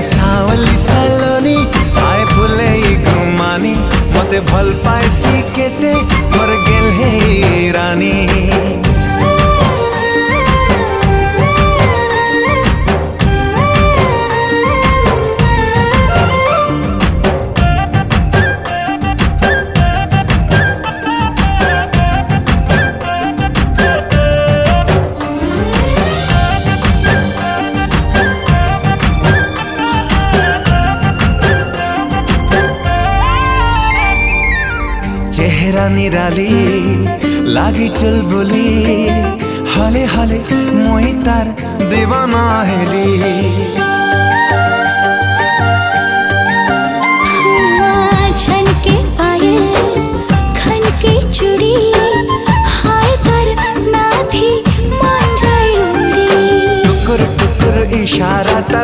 सावली सलोनी आए फुले घुमानी मते भल पाइसी केते मोर गेल हे रानी। चेहरा निराली लागी चुलबुली हले हले मोहि तार दीवाना हेली। छनके पायल खनके चूड़ी हाय कर नाथी मान जाए उड़ी। टुकुर टुकुर इशारा